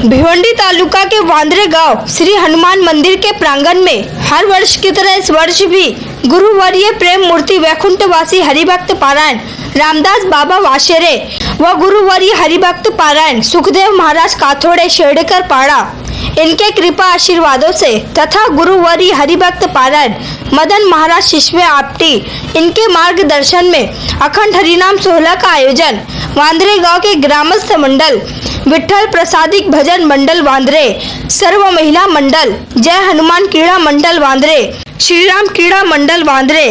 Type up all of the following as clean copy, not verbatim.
भिवंडी तालुका के वांद्रे गांव श्री हनुमान मंदिर के प्रांगण में हर वर्ष की तरह इस वर्ष भी गुरुवर्य प्रेम मूर्ति वैकुंठवासी हरिभक्त पारायण रामदास बाबा वाशेरे व गुरुवर्य हरिभक्त पारायण सुखदेव महाराज काथोड़े शेड़कर पाड़ा इनके कृपा आशीर्वादों से तथा गुरुवर्य हरिभक्त पारायण मदन महाराज शिष्य आपटी इनके मार्गदर्शन में अखंड हरिनाम सोहला का आयोजन वांद्रे गांव के ग्रामस्थ मंडल विठल प्रसादिक भजन मंडल वांद्रे, सर्व महिला मंडल, जय हनुमान क्रीड़ा मंडल वांद्रे, श्रीराम क्रीड़ा मंडल वांद्रे,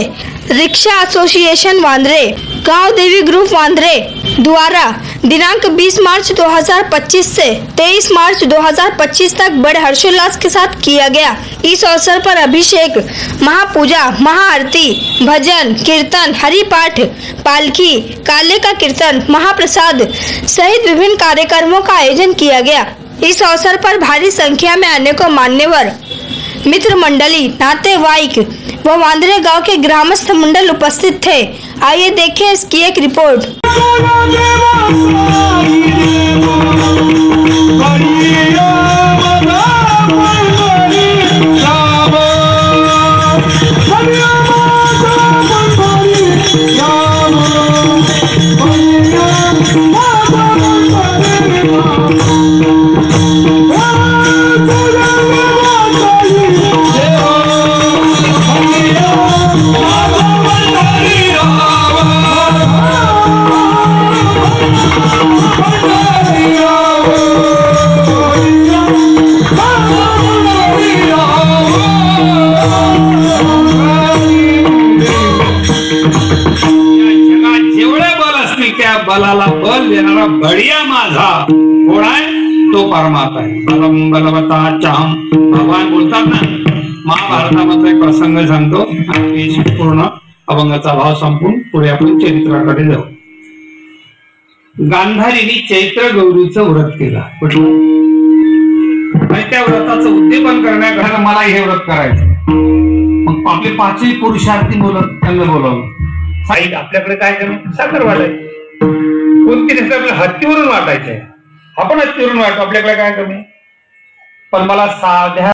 रिक्शा एसोसिएशन वांद्रे, गांव देवी ग्रुप वांद्रे द्वारा दिनांक 20 मार्च 2025 से 23 मार्च 2025 तक बड़े हर्षोल्लास के साथ किया गया। इस अवसर पर अभिषेक, महापूजा, महाआरती, भजन, कीर्तन, हरिपाठ, पालकी, काले का कीर्तन, महाप्रसाद सहित विभिन्न कार्यक्रमों का आयोजन किया गया। इस अवसर पर भारी संख्या में अनेकों मान्यवर, मित्र मंडली, नातेवाईक व वांद्रे गांव के ग्रामस्थ मंडल उपस्थित थे। आइए देखें इसकी एक रिपोर्ट। बलाला बल देणारा बढिया माझा कोण आहे? तो परमात्मा आहे। बलम बलवता चाम भगवान बोलतात ना। महाभारतामध्ये एक प्रसंग सांगतो आणि पूर्ण अभंगाचा भाव संपून पुढे आपण चरित्राकडे जाऊ। गांधारीने चैत्र गौरीचं व्रत केलं आणि त्या व्रताचं उद्दीपन करण्याकरता मला हे व्रत करायचं। मग आपले पाचही पुरुषार्थी बोलत त्यांना बोलावलं, साईड आपल्याकडे काय करणं? साखर वाटायची। कोणती रेसिपी आपल्याला हत्तीवरून वाटायचे, आपण हत्तीवरून वाटतो, आपल्याकडे काय कमी? पण मला साध्या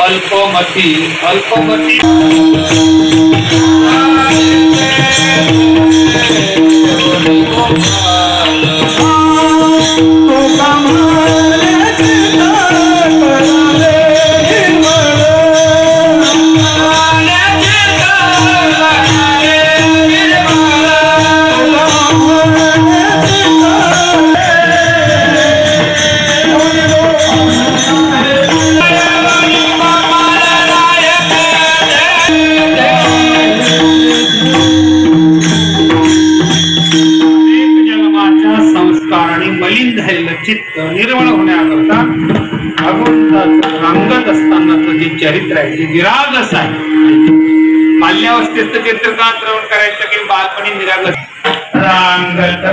अल्पमती अल्पमती चित्त निर्मळ होण्याकरता भगवंताचं रांगत असतानाचं जे चरित्र आहे ते निरागस आहे. बाल्यावस्थेत चरित्र का श्रवण करायचं की बालपणी निरागस रांगत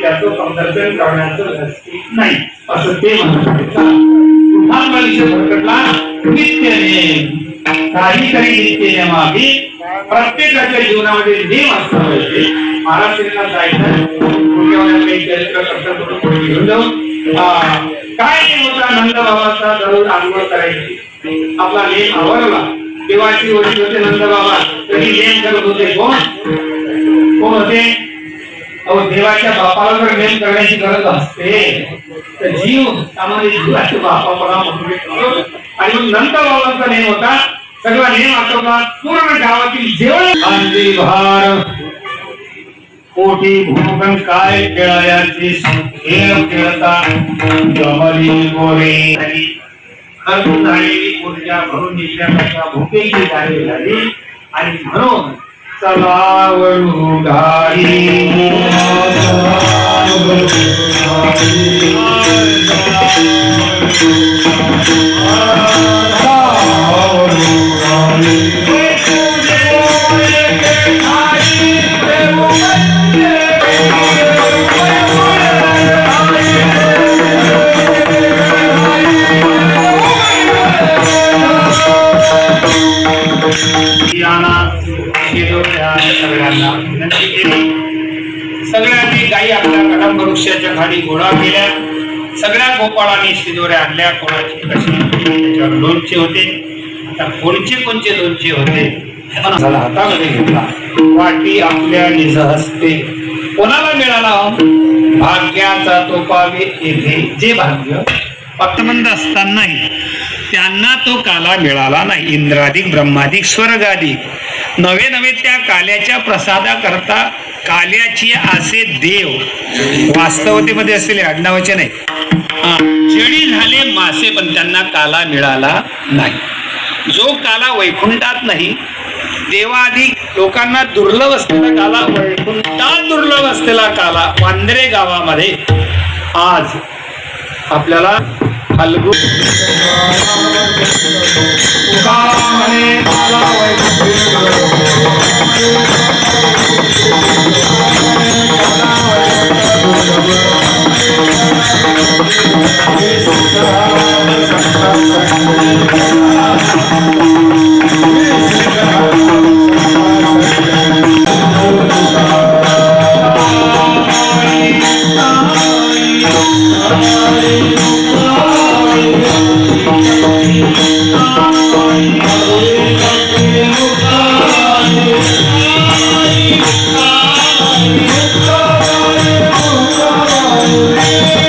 त्याचं संदर्शन करण्याचं नाही असं ते म्हणतात. नित्य नेम काहीतरी नित्य नियमावी प्रत्येकाच्या जीवनामध्ये नेम असला पाहिजे. महाराष्ट्राला जायचं घेऊन जाऊन काय नेम होता नंद बाबाचा दररोज आंघोळ करायची. आपला नेम आवरला देवाची वडील होते नंद बाबा तरी नेम करत होते. कोण होते? अहो देवाच्या बापाला जर नेम करण्याची गरज असते तर जीव सामान्य जीवाच्या बापाला आणि मग नंद बाबांचा नेम होता. सगळा नेम आठवला पूर्ण गावातील जेवण भार कोठी भूकन काय खेळायाची खेळ खेळता जमली गोरे खर्च झालेली ऊर्जा भरून निघण्यापेक्षा भूकेची जाणीव झाली आणि म्हणून चलावळू गाडी सगळ्यांनी गायी आपल्या कदंब वृक्षाच्या खाली गोळा केल्या. सगळ्या गोपाळांनी शिदोऱ्या आणल्या. कोणाची कशी त्याच्यावर लोणचे होते. आता कोणचे लोणचे होते हातामध्ये घेतला. वाटी आपल्या निज हस्ते कोणाला मिळाला? भाग्याचा तो पावे येथे जे भाग्य पक्तमंद असतानाही त्यांना तो काला मिळाला नाही. इंद्रादिक ब्रह्मादिक स्वर्गादिक नवे नवे त्या काल्याच्या प्रसादा करता काल्याची असे देव वास्तवतेमध्ये असलेले आडनावाचे नाही. जडी झाले मासे पण त्यांना काला मिळाला नाही. जो काला वैकुंठात नाही देवाधिक लोकांना दुर्लभ असलेला काला वैकुंठात दुर्लभ असलेला काला वांद्रे गावामध्ये आज आपल्याला फाल्गुन Hey!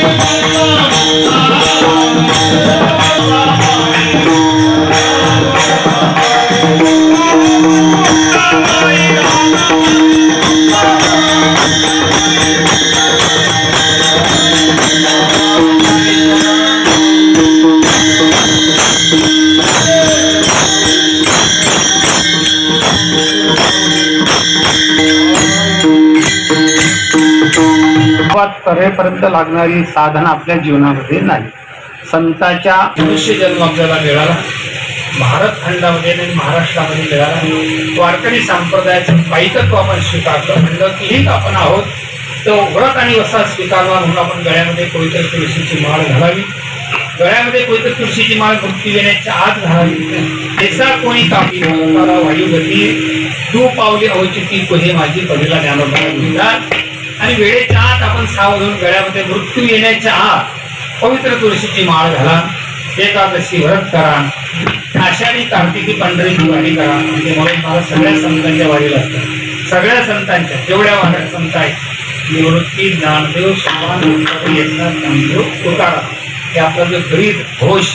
तरेपर्यंत लागणारी साधना आपल्या जीवनामध्ये नाही. संतांच्या मनुष्य जन्म आपल्याला मिळाला, भारत खंडामध्ये आणि महाराष्ट्रामध्ये मिळाला. वारकरी संप्रदायाचं पायिकत्व आपण स्वीकारलं, म्हणलं की हेच आपण आहोत. तो व्रत आणि वसा स्वीकारला म्हणून आपण गळ्यामध्ये पवित्र तुळशीची माळ घालावी, गळ्यामध्ये पवित्र तुळशीची माळ भक्ती येण्याच्या आत घालावी. ऐसा कोणी कापी मला वायुगती तू पावली अवचिती कोणी माझी पदीला ज्ञानोबा म्हणतात. आणि वेळेच्या आत आपण सावधून गळ्यामध्ये मृत्यू येण्याच्या आत पवित्र तुळशीची माळ घाला, एकादशी व्रत करा, आषाढी कार्तिकी पंढरीची वारी करा. म्हणजे मला सगळ्या संतांच्या वारीला असतात, सगळ्या संतांच्या जेवढ्या वाऱ्या संत आहेत, निवृत्ती, ज्ञानदेव, सोपान, एकनाथ, ज्ञानदेव, तुकाराम, हे आपला जो गरीब घोष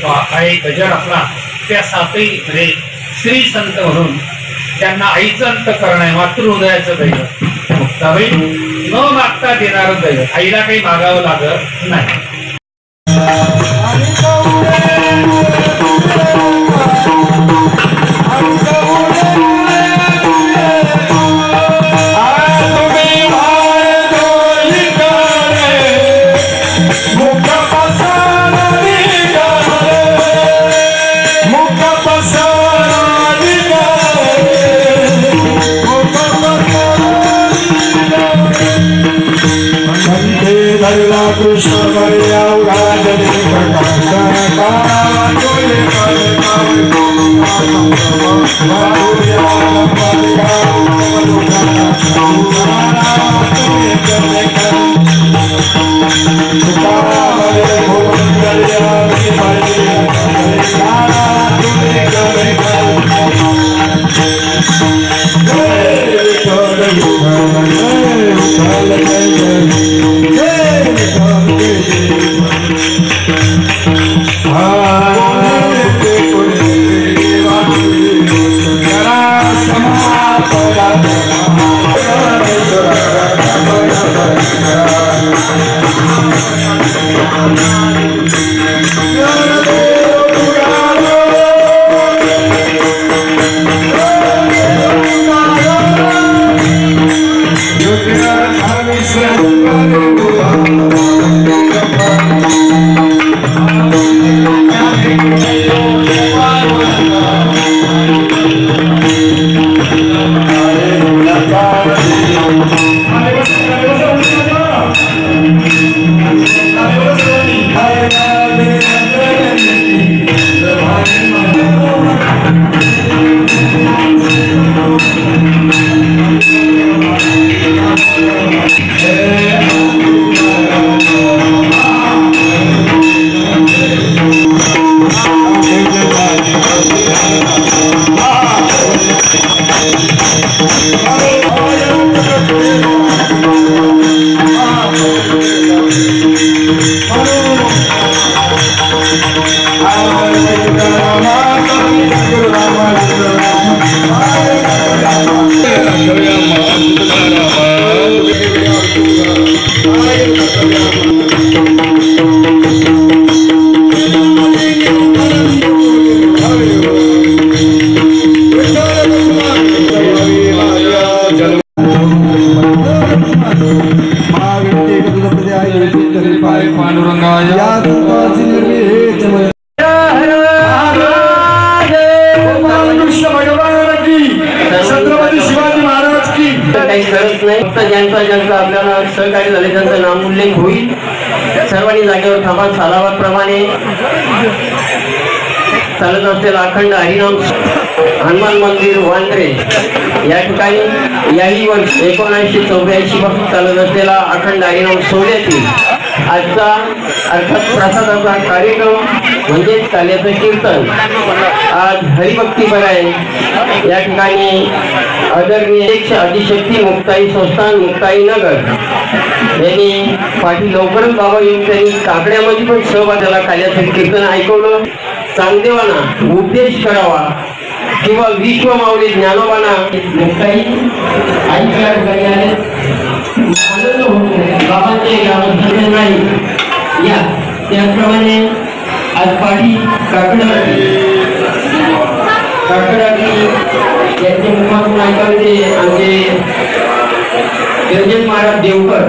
आहे गजर आपला, त्या सातही म्हणजे श्री संत म्हणून त्यांना आईचं अंतःकरण आहे, मातृहृदयाचं दैवत. मुक्ताबाई न मागता देणारं दैवत, आईला काही मागावं लागत नाही. कृष्ण ज्यांचा आपल्याला सहकारी झाले त्यांचा नामोल्लेख होईल. सर्वांनी जागेवर थांबा. सालावाप्रमाणे चालत असलेला अखंड हरिनाम हनुमान मंदिर वांद्रे या ठिकाणी याही वर्षी 1984 पासून चालत असलेला अखंड हरिनाम सोहळ्यातील आजचा अर्थात प्रसादाचा कार्यक्रम म्हणजे काल्याचं कीर्तन आज हरिभक्तीपर आहे. या ठिकाणी आदरणीय आदिशक्ती मुक्ताई संस्थान मुक्ताई नगर यांनी पाठी लवकरच बाबा येऊन त्यांनी काकड्यामध्ये पण सहभाग झाला. काल्याचं कीर्तन ऐकवलं. चांगदेवाना उपदेश करावा किंवा विश्व माऊली ज्ञानोबाना मुक्ताई ऐकल्या ठिकाणी आले. आनंद होतो बाबांचे गावात नाही या त्याचप्रमाणे आज पाठी काकडावरती यांच्या मुखातून ऐकावे आमचे रंजन महाराज देवकर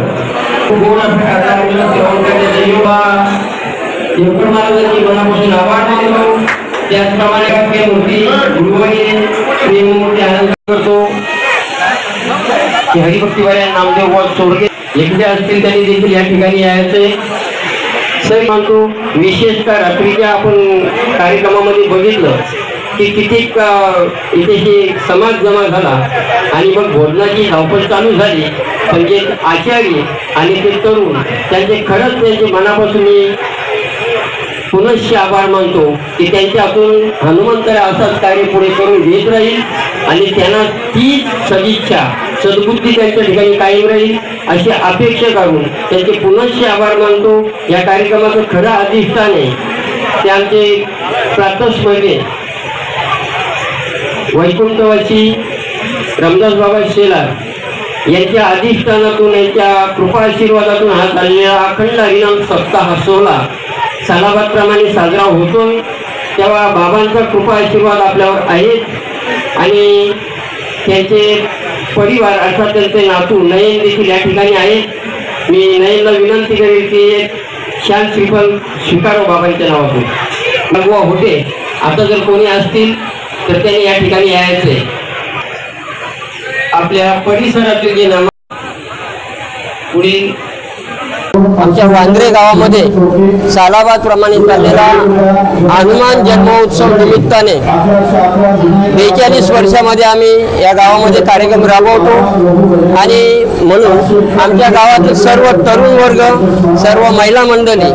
गोड असं खाण्यामुळे सेवन करण्याचा योगा योगेश महाराजांची मनापासून आभार मानतो. त्याचप्रमाणे आपली मूर्ती गुरुवारी प्रेममूर्ती आनंद करतो की हरिभक्तीवाल्या नामदेव व सोडगे एकटे असतील त्यांनी देखील या ठिकाणी यायचे. सर म्हणतो विशेषतः रात्रीच्या आपण कार्यक्रमामध्ये बघितलं की कितीक इथे हे समाज जमा झाला आणि मग भोजनाची धावपळ चालू झाली. पण जे आचार्य आणि ते तरुण त्यांचे खरंच त्यांचे मनापासून मी पुनश्च आभार मानतो की त्यांच्या हातून हनुमंतरा असाच कार्य पुढे करून घेत राहील आणि त्यांना ती सदिच्छा सद्बुद्धी त्यांच्या ठिकाणी कायम राहील अशी अपेक्षा करून त्यांचे पुनश्च आभार मानतो. या कार्यक्रमाचं खरं अधिष्ठान आहे ते आमचे प्रातस्मरणीय वैकुंठवासी रामदास बाबा शेलार यांच्या अधिष्ठानातून यांच्या कृपा आशीर्वादातून हा चाललेला अखंड हरिनाम सप्ताह सोहळा सालाबादप्रमाणे साजरा होतो. तेव्हा बाबांचा कृपा आशीर्वाद आपल्यावर आहेत आणि त्यांचे परिवार अर्थात त्यांचे नातू नयन देखील या ठिकाणी आहेत. मी नयनला विनंती करेल की एक शांत श्रीफल स्वीकारो बाबांच्या नावातून मागवा होते. आता जर कोणी असतील तर त्यांनी या ठिकाणी यायचे. आपल्या परिसरातील जे नाम पुढील आमच्या वांद्रे गावामध्ये सालाबाद प्रमाणे चाललेला हनुमान जन्मोत्सव निमित्ताने 42 वर्षामध्ये आम्ही या गावामध्ये कार्यक्रम राबवतो आणि म्हणून आमच्या गावातील सर्व तरुण वर्ग, सर्व महिला मंडळी,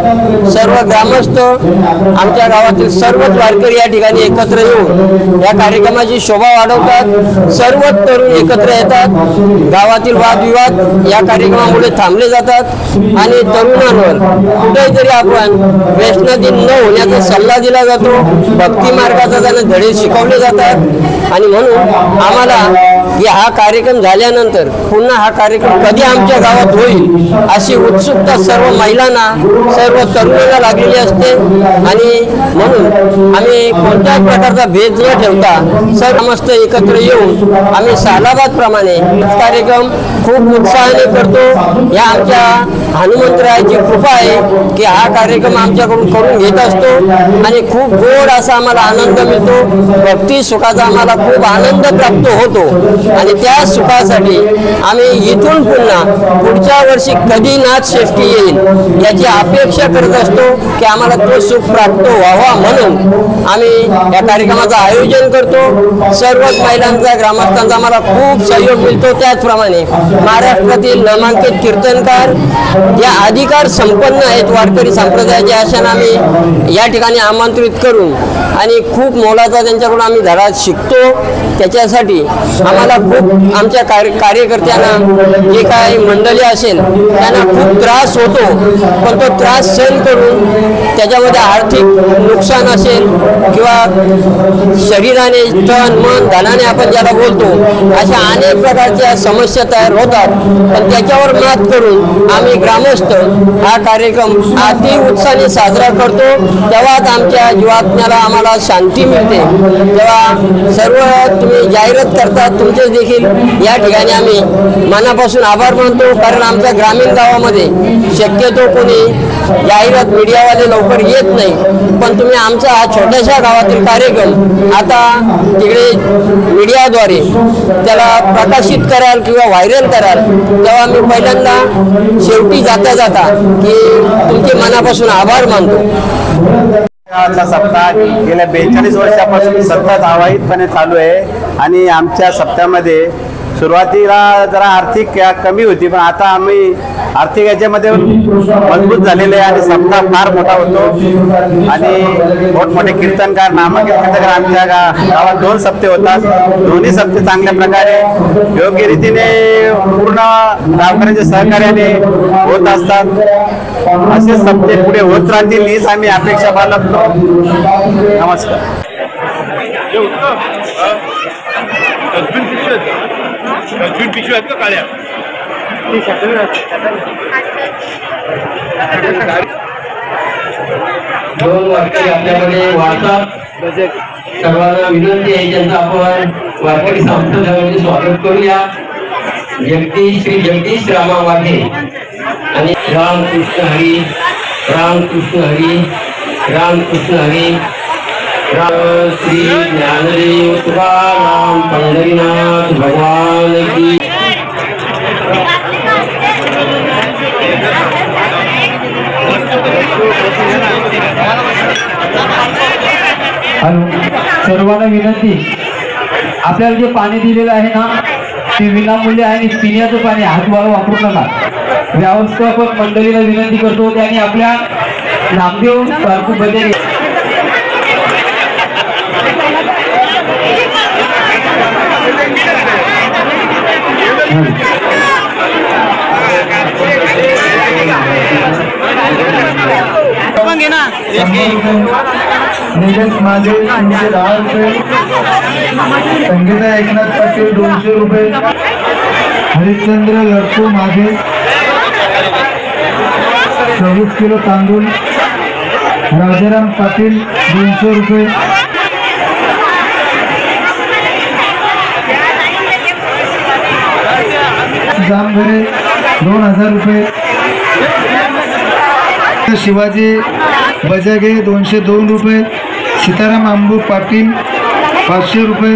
सर्व ग्रामस्थ, आमच्या गावातील सर्वच वारकरी या ठिकाणी एकत्र येऊन या कार्यक्रमाची शोभा वाढवतात. सर्व तरुण एकत्र येतात. गावातील वादविवाद या कार्यक्रमामुळे थांबले जातात आणि तरुणांवर कुठेतरी आपण व्यसनाधीन न होण्याचा सल्ला दिला जातो. भक्ती मार्गाचा त्यांना धडे शिकवले जातात आणि म्हणून आम्हाला की हा कार्यक्रम झाल्यानंतर पुन्हा हा कार्यक्रम कधी आमच्या गावात होईल अशी उत्सुकता सर्व महिलांना, सर्व तरुणांना लागलेली असते आणि म्हणून आम्ही कोणत्याच प्रकारचा भेद न ठेवता सर्व मस्त एकत्र येऊन आम्ही सालाबाद प्रमाणे कार्यक्रम खूप उत्साहाने करतो. या आमच्या हनुमंतरायाची कृपा आहे की हा कार्यक्रम आमच्याकडून करून घेत असतो आणि खूप गोड असा आम्हाला आनंद मिळतो. भक्ती सुखाचा आम्हाला खूप आनंद प्राप्त होतो आणि त्या सुखासाठी आम्ही इथून पुन्हा पुढच्या वर्षी कधी नाथषष्ठी येईल याची अपेक्षा करत असतो की आम्हाला तो सुख प्राप्त व्हावा म्हणून आम्ही या कार्यक्रमाचं आयोजन करतो. सर्वच महिलांचा, ग्रामस्थांचा आम्हाला खूप सहयोग मिळतो. त्याचप्रमाणे महाराष्ट्रातील नामांकित कीर्तनकार या अधिकार संपन्न आहेत वारकरी संप्रदायाचे अशांना आम्ही या ठिकाणी आमंत्रित करून आणि खूप मोलाचा त्यांच्याकडून आम्ही धडा शिकतो. त्याच्यासाठी आम्हाला खूप आमच्या कार्यकर्त्यांना जे काय मंडळी असेल त्यांना खूप त्रास होतो, पण तो त्रास सहन करून त्याच्यामध्ये आर्थिक नुकसान असेल किंवा शरीराने, तन, मन, धनाने आपण ज्याला बोलतो अशा अनेक प्रकारच्या समस्या तयार होतात. पण त्याच्यावर मात करून आम्ही ग्रामस्थ हा कार्यक्रम अति उत्साहाने साजरा करतो. तेव्हाच आमच्या जीवात्म्याला आम्हाला शांती मिळते. तेव्हा सर्व तुम्ही जाहिरात करतात, तुमचे देखील या ठिकाणी आम्ही मनापासून आभार मानतो. कारण आमच्या ग्रामीण गावामध्ये शक्यतो कोणी जाहिरात मीडियावाले लवकर येत नाही, पण तुम्ही आमचा हा छोट्याशा गावातील कार्यक्रम आता तिकडे मीडियाद्वारे त्याला प्रकाशित कराल किंवा व्हायरल कराल, तेव्हा मी पहिल्यांदा शेवटी जाता जाता की तुमचे मनापासून आभार मानतो. आजचा सप्ताह गेल्या 42 वर्षापासून सतत अवाहीतपणे चालू आहे आणि आमच्या सप्ताहामध्ये सुरुवातीला जरा आर्थिक कमी होती, पण आता आम्ही आर्थिक याच्यामध्ये मजबूत झालेले आहे आणि सप्ताह फार मोठा होतो आणि मोठमोठे कीर्तनकार, नामांकित कीर्तनकार आमच्या गावात 2 सप्ते होतात. दोन्ही सप्ते चांगल्या प्रकारे योग्य रीतीने पूर्ण गावकऱ्यांच्या सहकार्याने होत असतात. असे सप्ते पुढे होत राहतील हीच आम्ही अपेक्षा बाळगतो. नमस्कार. दोन वारकरी आपल्याकडे वाढतात. सर्वांना विनंती आहे त्यांचं आपण वारकरी संप्रदायामध्ये स्वागत करूया. श्री जगदीश रामा वाघे आणि रामकृष्ण हरी रामकृष्ण हरी रामकृष्ण हरी श्री ज्ञानदेव तुकाराम पंढरीनाथ भगवान की सर्वांना विनंती, आपल्याला जे पाणी दिलेलं आहे ना ते विनामूल्य आहे आणि पिण्याचं पाणी हातवाला वापरू नका. व्यवस्थापक मंडळीला विनंती करतो त्यांनी आपल्या नामदेव कारकूमध्ये निलेश माझे 310 रुपये, संगीता एकनाथ पाटील 200 रुपये, हरिश्चंद्र लडकू माझे 24 किलो तांदूळ, राजाराम पाटील 200 रुपये, जामघरे 2000 रुपये, शिवाजी बजागे 202 रुपये, सीताराम आंबू पाटील 500 रुपये,